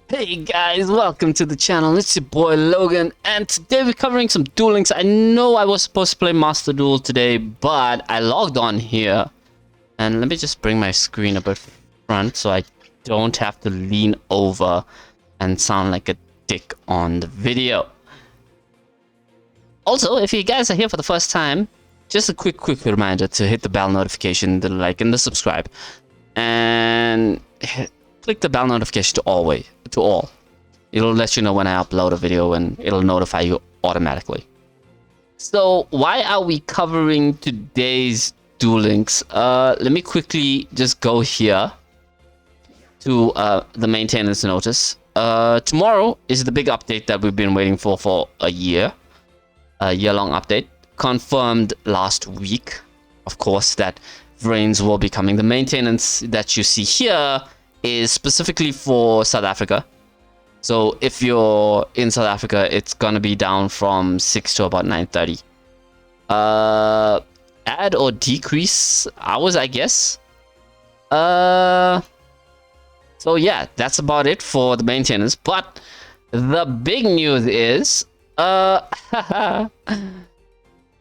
Hey guys, welcome to the channel. It's your boy Logan, and today we're covering some Duel Links. I know I was supposed to play Master Duel today, but I logged on here. And let me just bring my screen a bit front so I don't have to lean over and sound like a dick on the video. Also, if you guys are here for the first time, just a quick reminder to hit the bell notification, the like, and the subscribe. And click the bell notification to all. It'll let you know when I upload a video and it'll notify you automatically. So why are we covering today's Duel Links? Let me quickly just go here to the maintenance notice. Tomorrow is the big update that we've been waiting for a year-long update. Confirmed last week, of course, that Vrains will be coming. The maintenance that you see here is specifically for South Africa. So if you're in South Africa, it's gonna be down from 6 to about 9:30. Add or decrease hours, I guess. So yeah, that's about it for the maintenance. But the big news is the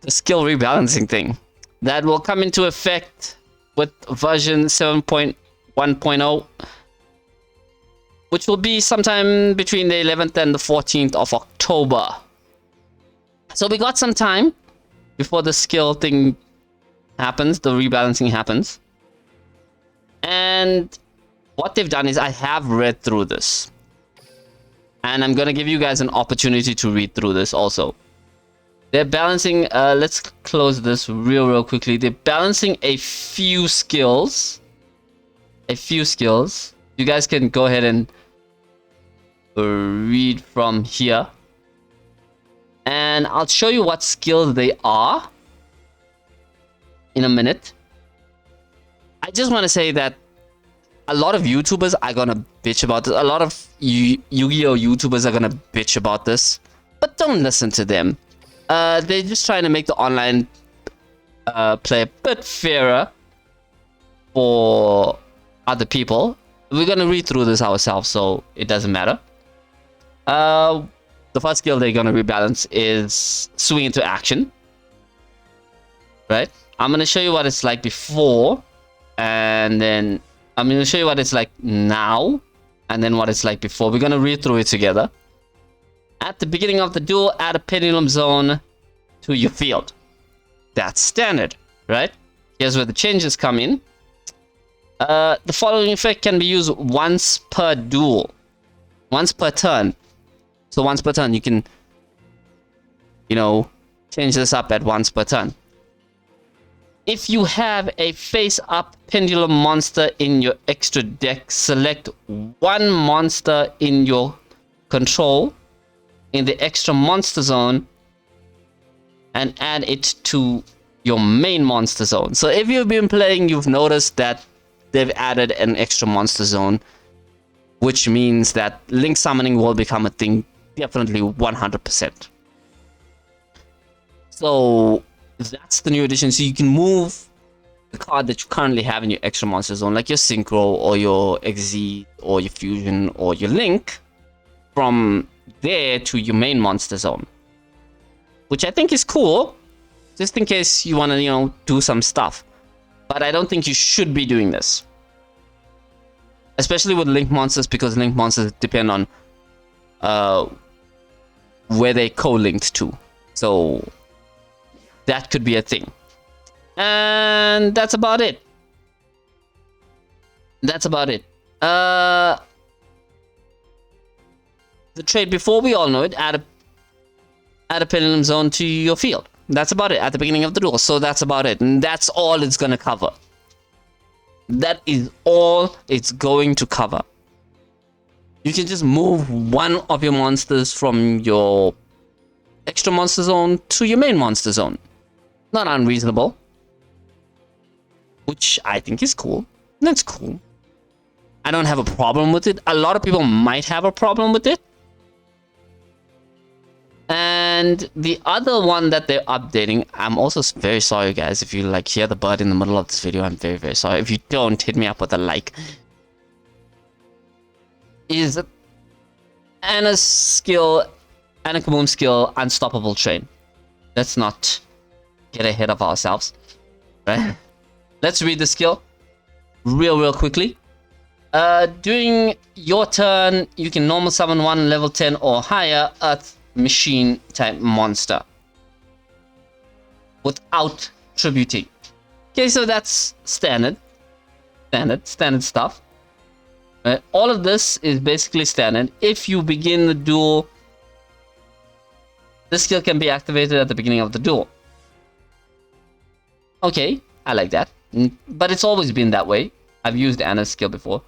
skill rebalancing thing that will come into effect with version 7.1.0, which will be sometime between the 11th and the 14th of October. So we got some time before the skill thing happens, the rebalancing happens. And what they've done is I have read through this. And I'm going to give you guys an opportunity to read through this also. They're balancing, let's close this real quickly. They're balancing a few skills. You guys can go ahead and read from here. And I'll show you what skills they are in a minute. I just want to say that a lot of YouTubers are going to bitch about this. A lot of Yu-Gi-Oh! YouTubers are going to bitch about this. But don't listen to them. They're just trying to make the online play a bit fairer for other people. We're gonna read through this ourselves, so it doesn't matter. The first skill they're gonna rebalance is swing into action. Right? I'm gonna show you what it's like before, and then I'm gonna show you what it's like now, and then what it's like before. We're gonna read through it together. At the beginning of the duel, add a pendulum zone to your field. That's standard, right? Here's where the changes come in. The following effect can be used once per duel. Once per turn. So once per turn, you can, change this up at once per turn. If you have a face-up pendulum monster in your extra deck, select one monster in your control in the extra monster zone and add it to your main monster zone. So if you've been playing, you've noticed that they've added an extra monster zone, which means that link summoning will become a thing, definitely 100%. So that's the new addition. So you can move the card that you currently have in your extra monster zone, like your Synchro or your XZ or your Fusion or your Link, from there to your main monster zone, which I think is cool, just in case you want to, do some stuff. But I don't think you should be doing this, especially with link monsters, because link monsters depend on where they co-linked to. So that could be a thing. And that's about it. The trade before, we all know it. Add a pendulum zone to your field. That's about it at the beginning of the duel. So that's about it. And that's all it's going to cover. That is all it's going to cover. You can just move one of your monsters from your extra monster zone to your main monster zone. Not unreasonable. Which I think is cool. That's cool. I don't have a problem with it. A lot of people might have a problem with it. And the other one that they're updating, I'm also very sorry guys if you hear the bird in the middle of this video. I'm very sorry. If you don't, hit me up with a like. Is Anna's skill, Anna Kaboom's skill, Unstoppable Train. Let's not get ahead of ourselves, right? Let's read the skill real quickly. During your turn, you can normal summon one level 10 or higher Earth Machine type monster without tributing. Okay, so that's standard stuff. Right? All of this is basically standard. If you begin the duel, this skill can be activated at the beginning of the duel. Okay, I like that. But it's always been that way. I've used Anna's skill before.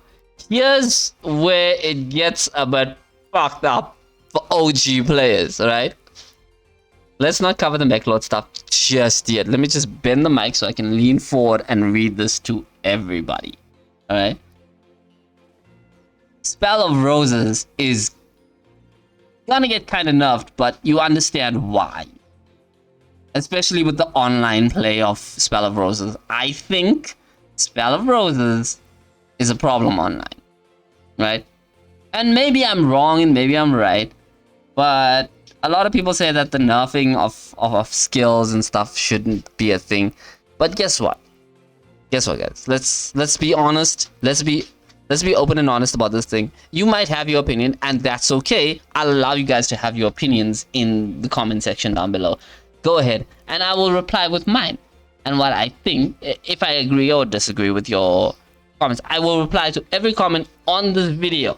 Here's where it gets a bit fucked up for OG players, alright? Let's not cover the Mechlord stuff just yet. Let me just bend the mic so I can lean forward and read this to everybody. Alright? Spell of Roses is gonna get kind of nerfed, but you understand why. Especially with the online play of Spell of Roses. I think Spell of Roses is a problem online, right? And maybe I'm wrong and maybe I'm right, but a lot of people say that the nerfing of skills and stuff shouldn't be a thing. But guess what? Guess what, guys? Let's be honest. Let's be open and honest about this thing. You might have your opinion, and that's okay. I'll allow you guys to have your opinions in the comment section down below. Go ahead, and I will reply with mine and what I think. If I agree or disagree with your comments, I will reply to every comment on this video.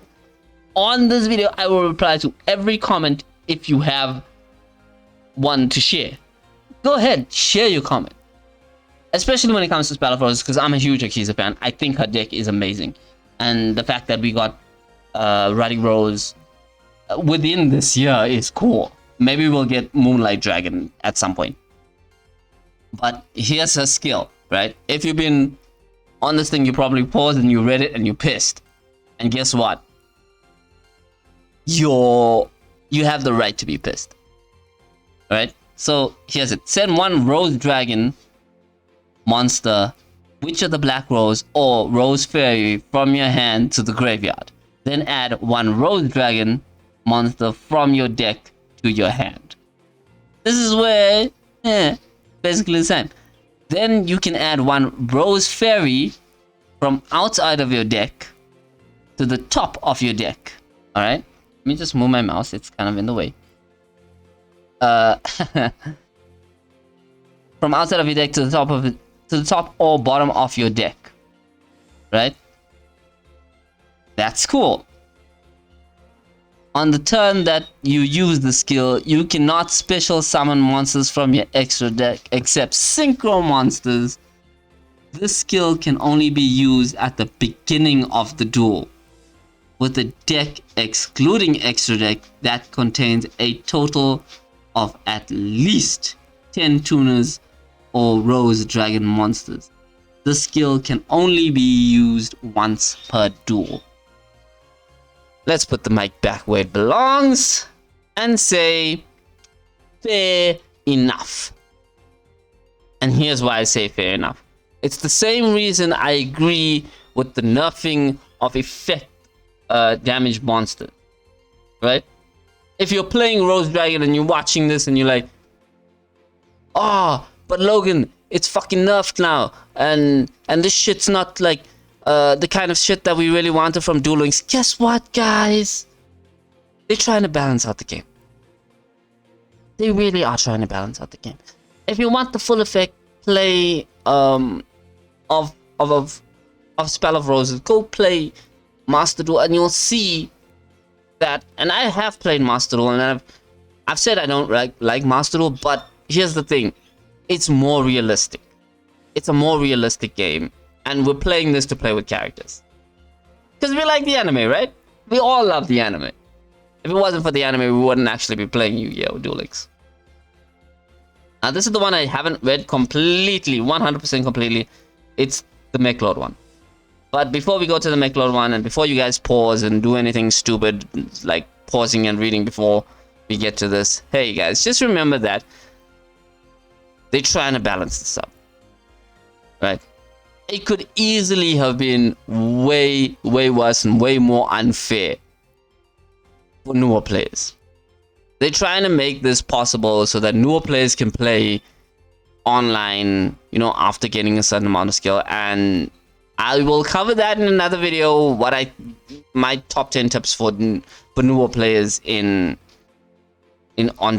On this video, I will reply to every comment if you have one to share. Go ahead, share your comment. Especially when it comes to Spell of Roses, because I'm a huge Akiza fan. I think her deck is amazing. And the fact that we got Ruddy Rose within this year is cool. Maybe we'll get Moonlight Dragon at some point. But here's her skill, right? If you've been on this thing, you probably paused and you read it and you pissed. And guess what? You have the right to be pissed. Alright? So here's it. Send one Rose Dragon monster, Witch of the Black Rose, or Rose Fairy from your hand to the graveyard. Then add one Rose Dragon monster from your deck to your hand. This is where, basically the same. Then you can add one Rose Fairy from outside of your deck to the top of your deck. Alright? Let me just move my mouse, it's kind of in the way. From outside of your deck to the top or bottom of your deck. Right? That's cool. On the turn that you use the skill, you cannot special summon monsters from your extra deck except synchro monsters. This skill can only be used at the beginning of the duel, with a deck excluding extra deck that contains a total of at least 10 tuners or Rose Dragon monsters. This skill can only be used once per duel. Let's put the mic back where it belongs and say fair enough. And here's why I say fair enough. It's the same reason I agree with the nerfing of effect damage monsters, right? If you're playing Rose Dragon and you're watching this and you're like, oh, but Logan, it's fucking nerfed now, and this shit's not like the kind of shit that we really wanted from Duel Links. Guess what, guys? They're trying to balance out the game. They really are trying to balance out the game. If you want the full effect play of Spell of Roses, go play Master Duel and you'll see that. And I have played Master Duel, and I've said I don't like Master Duel, but here's the thing. It's more realistic. It's a more realistic game. And we're playing this to play with characters. Because we like the anime, right? We all love the anime. If it wasn't for the anime, we wouldn't actually be playing Yu-Gi-Oh! Duel Links. Now, this is the one I haven't read completely, 100% completely. It's the Mechlord one. But before we go to the Mechlord one, and before you guys pause and do anything stupid, like pausing and reading before we get to this, hey guys, just remember that they're trying to balance this up. Right? It could easily have been way worse and way more unfair for newer players. They're trying to make this possible so that newer players can play online, you know, after getting a certain amount of skill. And I will cover that in another video. My top 10 tips for newer players on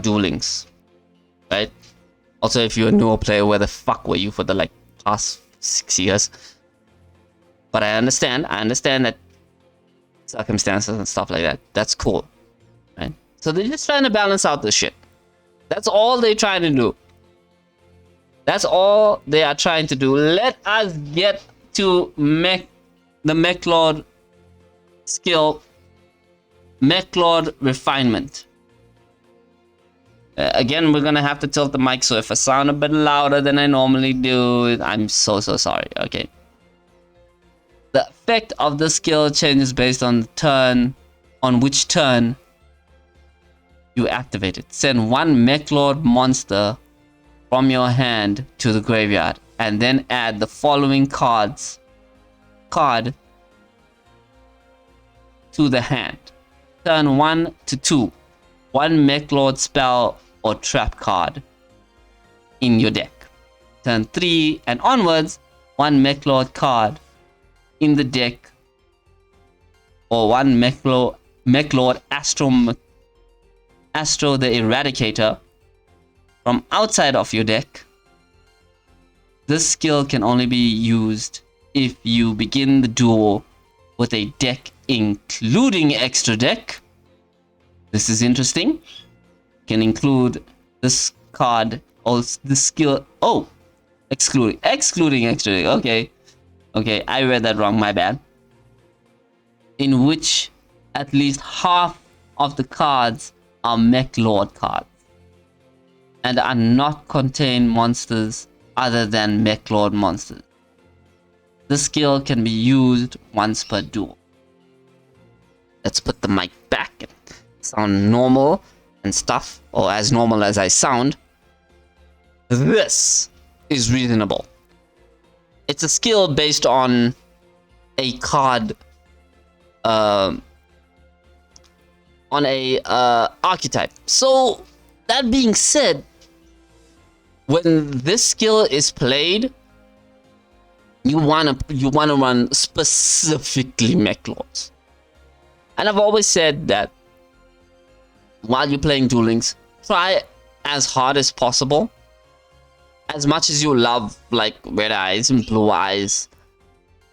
Duel Links, right? Also, if you're a newer player, where the fuck were you for the like past 6 years? But I understand that circumstances and stuff like that. That's cool, right? So they're just trying to balance out the shit. That's all they're trying to do. That's all they are trying to do. Let us get to the Mech Lord skill, Mech Lord refinement. Again, we're gonna have to tilt the mic, so if I sound a bit louder than I normally do, I'm so sorry. Okay. The effect of the skill changes based on the turn, on which turn you activate it. Send one Mech Lord monster from your hand to the graveyard, and then add the following card to the hand. Turn 1 to 2. One Mech Lord spell or trap card in your deck. Turn 3 and onwards, one Mech Lord card in the deck, or one Mech Lord Astro the Eradicator from outside of your deck. This skill can only be used if you begin the duel with a deck including extra deck. This is interesting. Can include this card or this skill. Oh, excluding extra deck. Okay, I read that wrong. My bad. In which at least half of the cards are Mech Lord cards and are not contain monsters other than Mech Lord monsters. This skill can be used once per duel. Let's put the mic back and sound normal and stuff, or as normal as I sound. This is reasonable. It's a skill based on a card, on a archetype. So that being said, when this skill is played, you wanna run specifically Mech Lords. And I've always said that while you're playing Duel Links, try as hard as possible. As much as you love like Red Eyes and Blue Eyes,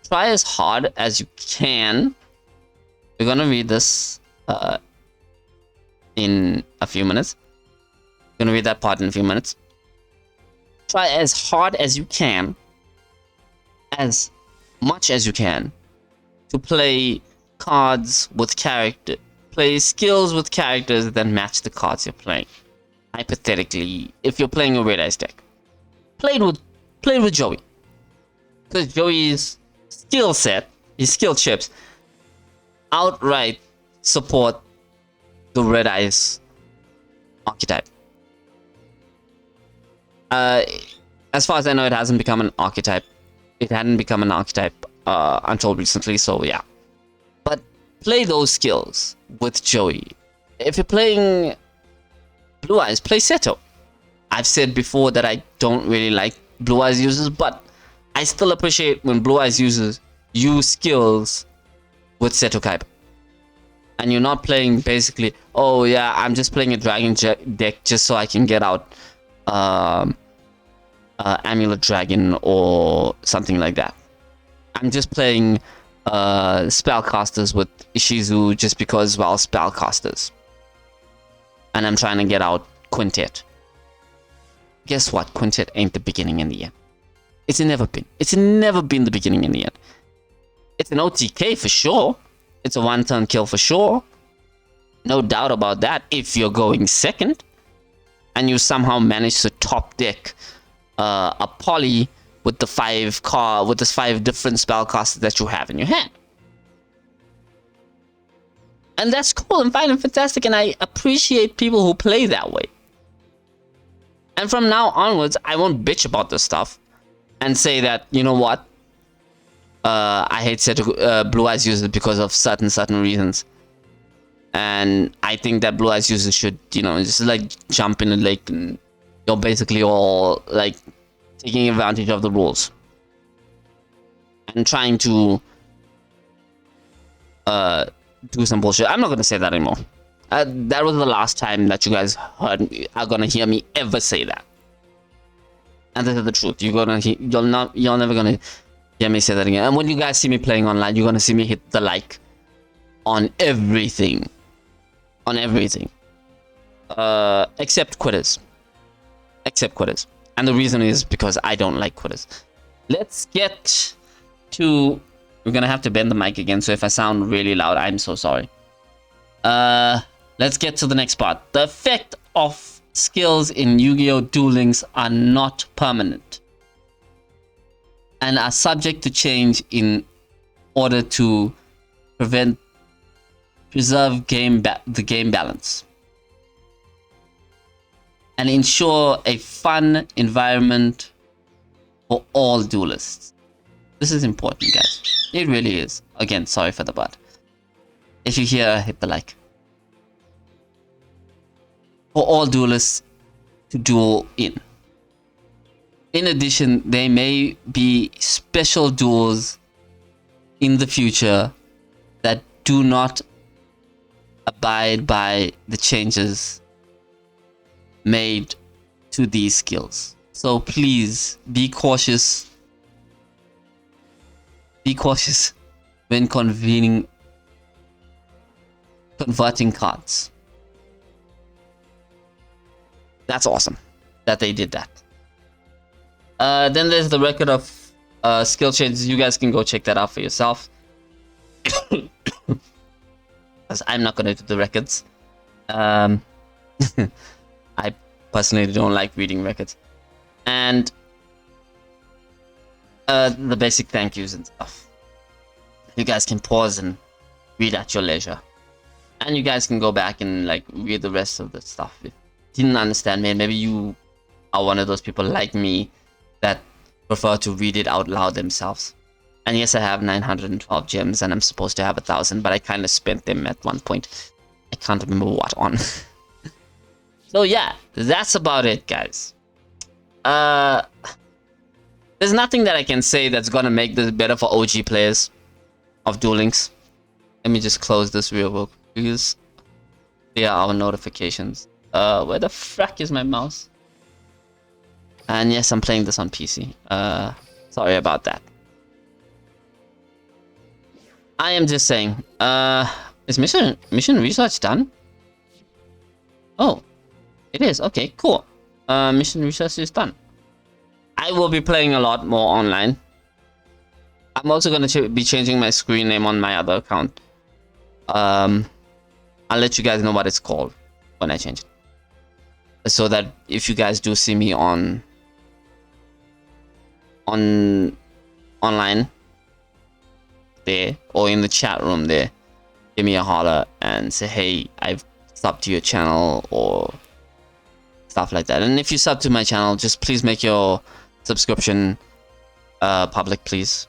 try as hard as you can. We're gonna read this in a few minutes. We're gonna read that part in a few minutes. Try as hard as you can, as much as you can, to play cards with play skills with characters that match the cards you're playing. Hypothetically, if you're playing a Red Eyes deck, play with Joey, because Joey's skill set, his skill chips, outright support the Red Eyes archetype. As far as I know, it hasn't become an archetype. It hadn't become an archetype until recently, so yeah. But play those skills with Joey. If you're playing Blue Eyes, play Seto. I've said before that I don't really like Blue Eyes users, but I still appreciate when Blue Eyes users use skills with Seto Kaiba. And you're not playing basically, oh yeah, I'm just playing a dragon deck just so I can get out Amulet Dragon or something like that. I'm just playing spellcasters with Ishizu just because, well, spellcasters. And I'm trying to get out Quintet. Guess what? Quintet ain't the beginning and the end. It's never been. It's never been the beginning and the end. It's an OTK for sure. It's a one-turn kill for sure. No doubt about that. If you're going second and you somehow manage to top deck a poly with the 5 different spellcasters that you have in your hand. And that's cool and fine and fantastic, and I appreciate people who play that way. And from now onwards, I won't bitch about this stuff and say that, you know what, I hate Blue Eyes users because of certain reasons. And I think that Blue Eyes users should, just like jump in the lake, and you're basically all like taking advantage of the rules and trying to do some bullshit. I'm not gonna say that anymore. That was the last time that you guys are gonna hear me ever say that. And this is the truth. You're never gonna hear me say that again. And when you guys see me playing online, you're gonna see me hit the like on everything. On everything. Except quitters. Except quitters. And the reason is because I don't like quitters. Let's get to... We're gonna have to bend the mic again, so if I sound really loud, I'm so sorry. Let's get to the next part. The effect of skills in Yu-Gi-Oh! Duel Links are not permanent and are subject to change in order to preserve the game balance and ensure a fun environment for all duelists. This is important, guys. It really is. Again, sorry for the butt. If you're here, hit the like. For all duelists to duel in. In addition, there may be special duels in the future that do not abide by the changes made to these skills. So please be cautious. Be cautious when converting cards. That's awesome that they did that. Then there's the record of skill changes. You guys can go check that out for yourself. Because I'm not going to do the records. I personally don't like reading records. And the basic thank yous and stuff. You guys can pause and read at your leisure. And you guys can go back and like read the rest of the stuff. If you didn't understand me, maybe you are one of those people like me that prefer to read it out loud themselves. And yes, I have 912 gems and I'm supposed to have 1,000, but I kind of spent them at one point. I can't remember what on. So yeah, that's about it, guys. There's nothing that I can say that's gonna make this better for OG players of Duel Links. Let me just close this real quick because there are our notifications. Where the frack is my mouse? And yes, I'm playing this on PC. Sorry about that. I am just saying, is mission research done? Oh, it is. Okay, cool. Mission research is done. I will be playing a lot more online. I'm also going to be changing my screen name on my other account. I'll let you guys know what it's called when I change it. So that if you guys do see me online there or in the chat room there, give me a holler and say, hey, I've subbed to your channel or stuff like that. And if you sub to my channel, just please make your subscription public, please.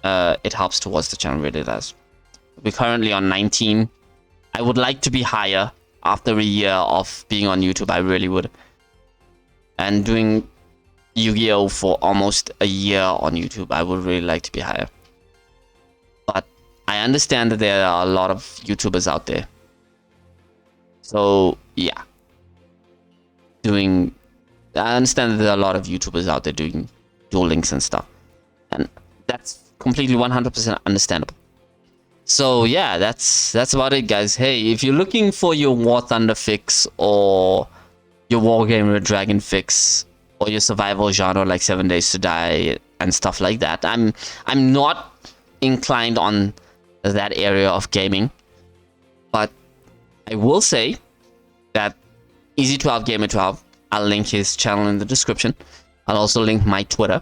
It helps towards the channel, really does. We're currently on 19. I would like to be higher after a year of being on YouTube. I really would. And doing Yu-Gi-Oh! For almost a year on YouTube, I would really like to be higher. But I understand that there are a lot of YouTubers out there. So, yeah. I understand that there are a lot of YouTubers out there doing Duel Links and stuff. And that's completely 100% understandable. So yeah, that's about it, guys. Hey, if you're looking for your War Thunder fix or your Wargamer Dragon fix or your survival genre like 7 Days to Die and stuff like that, I'm not inclined on that area of gaming, but I will say that Easy12 Gamer 12, I'll link his channel in the description. I'll also link my Twitter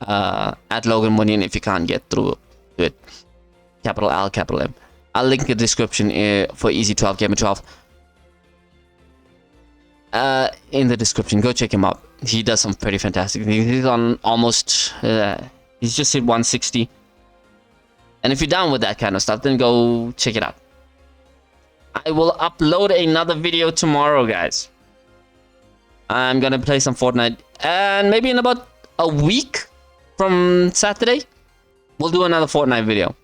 at Logan Munian if you can't get through to it. Capital L, capital M. I'll link the description for Easy12 Gamer 12 in the description. Go check him out. He does some pretty fantastic things. He's on almost he's just hit 160. And if you're down with that kind of stuff, then go check it out. I will upload another video tomorrow, guys. I'm gonna play some Fortnite, and maybe in about a week from Saturday, we'll do another Fortnite video.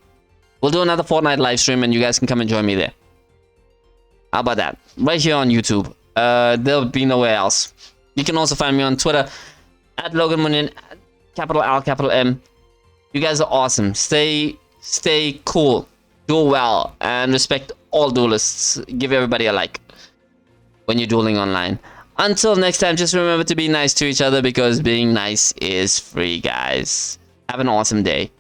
We'll do another Fortnite live stream, and you guys can come and join me there. How about that? Right here on YouTube. There'll be nowhere else. You can also find me on Twitter at Logan Munian, capital L, capital M. You guys are awesome. Stay cool, do well, and respect all duelists. Give everybody a like when you're dueling online. Until next time, just remember to be nice to each other, because being nice is free, guys. Have an awesome day.